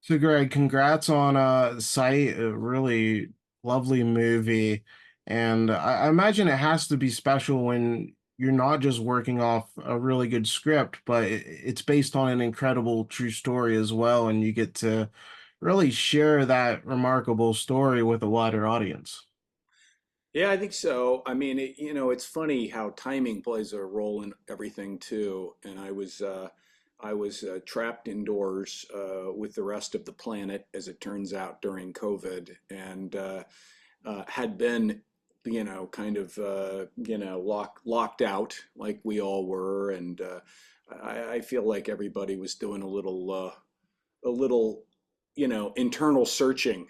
So Greg, congrats on Sight, a really lovely movie. And I imagine it has to be special when you're not just working off a really good script, but it's based on an incredible true story as well, and you get to really share that remarkable story with a wider audience. Yeah, I think so. I mean, it's funny how timing plays a role in everything too. And I was trapped indoors with the rest of the planet, as it turns out, during COVID, and had been, kind of, locked out like we all were. And I feel like everybody was doing a little, internal searching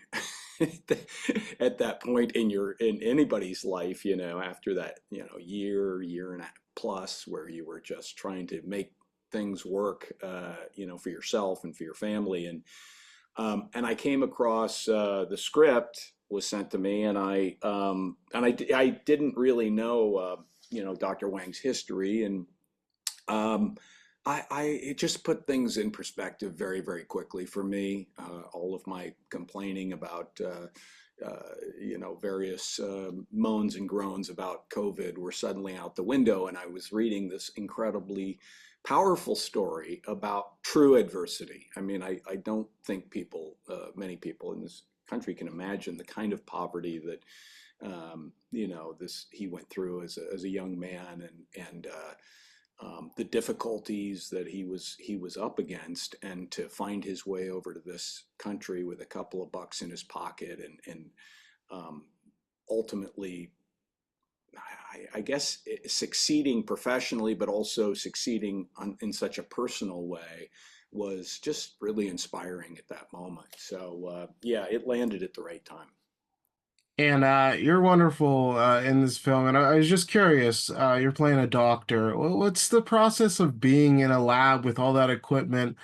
at that point in anybody's life, after that, year and a plus where you were just trying to make things work, for yourself and for your family. And I came across the script was sent to me, and I didn't really know, Dr. Wang's history, and um, it just put things in perspective very, very quickly for me. All of my complaining about, various moans and groans about COVID were suddenly out the window, and I was reading this incredibly powerful story about true adversity. I mean, I don't think many people in this country can imagine the kind of poverty that, this he went through as a young man, and the difficulties that he was up against, and to find his way over to this country with a couple of bucks in his pocket, and ultimately, I guess, succeeding professionally, but also succeeding in such a personal way, was just really inspiring at that moment. So yeah, it landed at the right time. And you're wonderful in this film. And I was just curious, you're playing a doctor. What's the process of being in a lab with all that equipment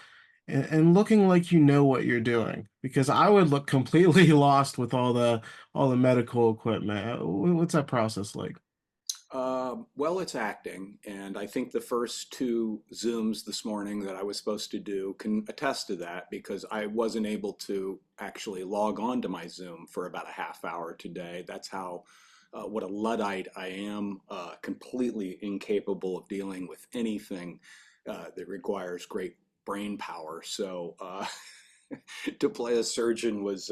and looking like you know what you're doing? Because I would look completely lost with all the medical equipment. What's that process like? Well, it's acting, and I think the first two Zooms this morning that I was supposed to do can attest to that, because I wasn't able to actually log on to my Zoom for about a half hour today. That's how, what a Luddite I am, completely incapable of dealing with anything that requires great brain power. So to play a surgeon was,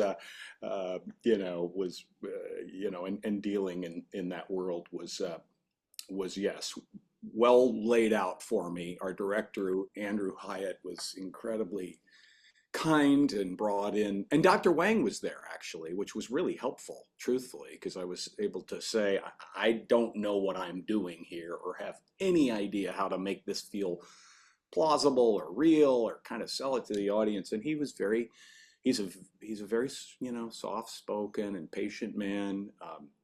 and dealing in that world was, yes, well laid out for me. Our director, Andrew Hyatt, was incredibly kind and brought in, and Dr. Wang was there actually, which was really helpful, truthfully, because I was able to say, I don't know what I'm doing here, or have any idea how to make this feel plausible or real, or kind of sell it to the audience. And he was very, he's a he's a very, soft spoken and patient man,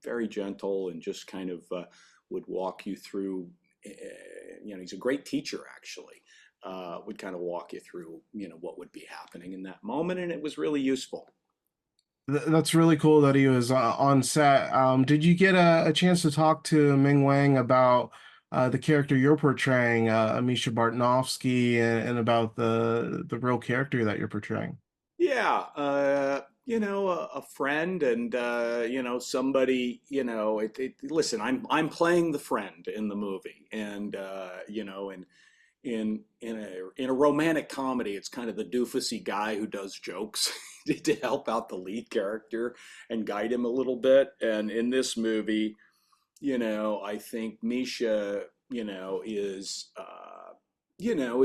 very gentle, and just kind of would walk you through. He's a great teacher actually. Would kind of walk you through, what would be happening in that moment, and it was really useful. That's really cool that he was on set. Did you get a chance to talk to Ming Wang about the character you're portraying, Misha Bartnovsky, and about the real character that you're portraying? Yeah, a friend, and somebody. Listen, I'm playing the friend in the movie, and in a romantic comedy, it's kind of the doofusy guy who does jokes to help out the lead character and guide him a little bit. And in this movie, I think Misha, is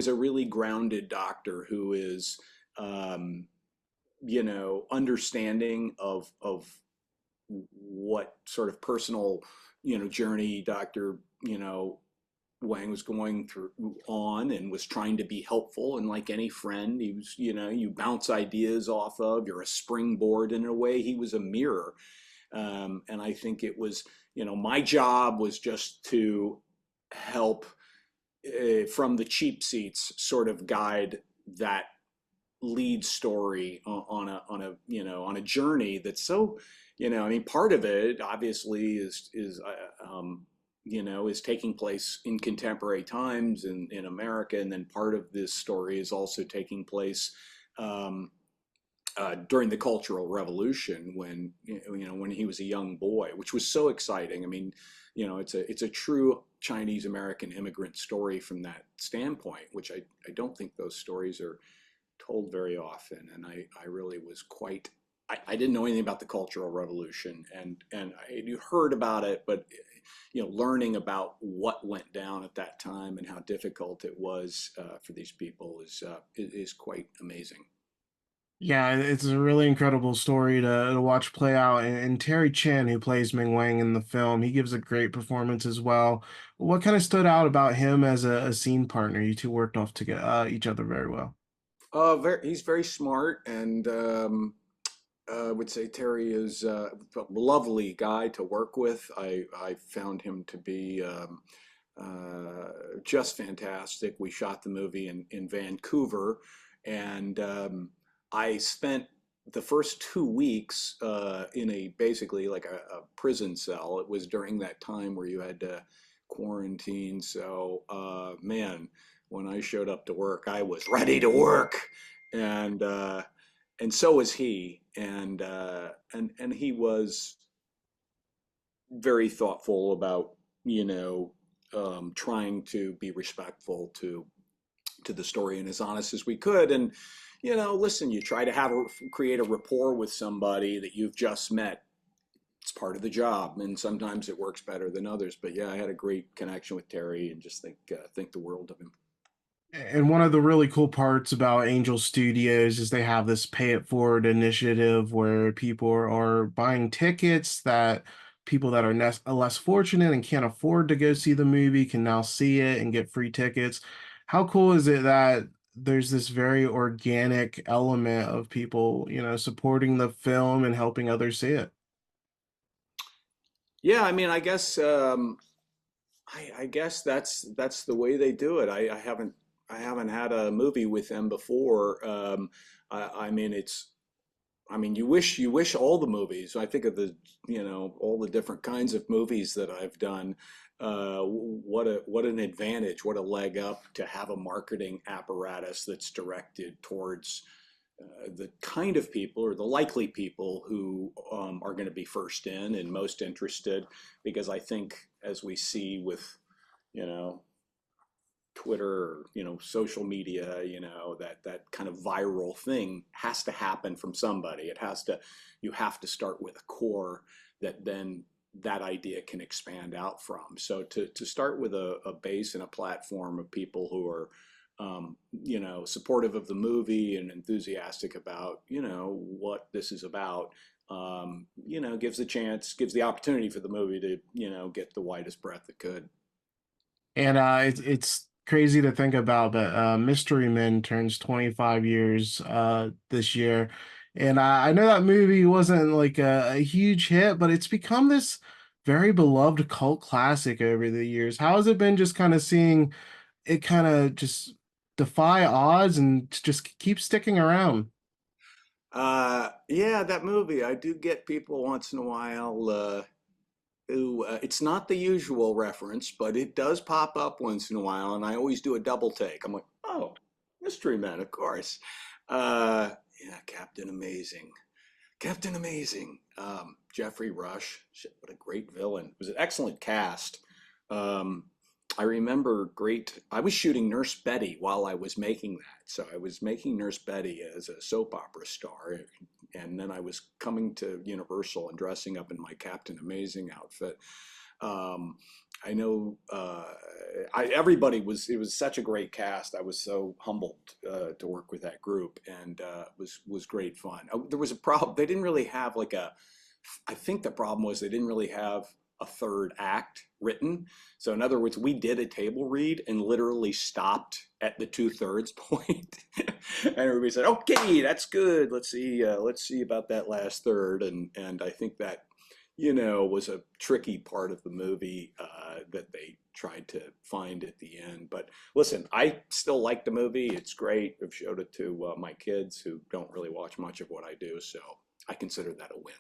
a really grounded doctor who is, um, understanding of what sort of personal, journey Dr. Wang was going through on, and was trying to be helpful. And like any friend, he was, you bounce ideas off of, you're a springboard. In a way, he was a mirror. And I think it was, my job was just to help, from the cheap seats, sort of guide that lead story on a journey that's so, I mean, part of it obviously is taking place in contemporary times in America, and then part of this story is also taking place, um, during the Cultural Revolution when when he was a young boy, which was so exciting. I mean, it's a true Chinese American immigrant story from that standpoint, which I don't think those stories are told very often. And I really was quite. I didn't know anything about the Cultural Revolution, and I you heard about it, but learning about what went down at that time and how difficult it was for these people is quite amazing. Yeah, it's a really incredible story to watch play out. And Terry Chen, who plays Ming Wang in the film, he gives a great performance as well. What kind of stood out about him as a scene partner? You two worked off to get each other very well. He's very smart, and I would say Terry is a lovely guy to work with. I found him to be just fantastic. We shot the movie in Vancouver, and I spent the first 2 weeks in a basically like a prison cell. It was during that time where you had to quarantine. So, man, when I showed up to work, I was ready to work, and so was he, and he was very thoughtful about trying to be respectful to the story and as honest as we could. And listen, you try to create a rapport with somebody that you've just met. It's part of the job, and sometimes it works better than others. But yeah, I had a great connection with Terry, and just think the world of him. And one of the really cool parts about Angel Studios is they have this pay it forward initiative where people are buying tickets that people that are less fortunate and can't afford to go see the movie can now see it and get free tickets. How cool is it that there's this very organic element of people, supporting the film and helping others see it? Yeah, I mean, I guess that's the way they do it. I haven't had a movie with them before. I mean, you wish all the movies. I think of all the different kinds of movies that I've done. What an advantage, what a leg up to have a marketing apparatus that's directed towards the kind of people or the likely people who are going to be first in and most interested. Because I think, as we see with you know Twitter, or social media, that kind of viral thing has to happen from somebody. You have to start with a core that then that idea can expand out from. So to start with a base and a platform of people who are supportive of the movie and enthusiastic about what this is about, gives the opportunity for the movie to get the widest breadth it could. And it's crazy to think about, but Mystery Men turns 25 years this year. And I know that movie wasn't like a huge hit, but it's become this very beloved cult classic over the years. How has it been just kind of seeing it kind of just defy odds and just keep sticking around? Yeah, that movie. I do get people once in a while who it's not the usual reference, but it does pop up once in a while, and I always do a double take. I'm like, oh, Mystery Men, of course. Yeah, Captain Amazing. Captain Amazing. Jeffrey Rush. Shit, what a great villain. It was an excellent cast. Um, I remember I was shooting Nurse Betty while I was making that. So I was making Nurse Betty as a soap opera star. And then I was coming to Universal and dressing up in my Captain Amazing outfit. Um, I know it was such a great cast. I was so humbled to work with that group, and was great fun. There was a problem. They didn't really have I think the problem was they didn't really have a third act written. So in other words, we did a table read and literally stopped at the 2/3 point. And everybody said, "Okay, that's good. Let's see about that last third." And I think that was a tricky part of the movie that they tried to find at the end. But listen, I still like the movie. It's great. I've showed it to my kids who don't really watch much of what I do, so I consider that a win.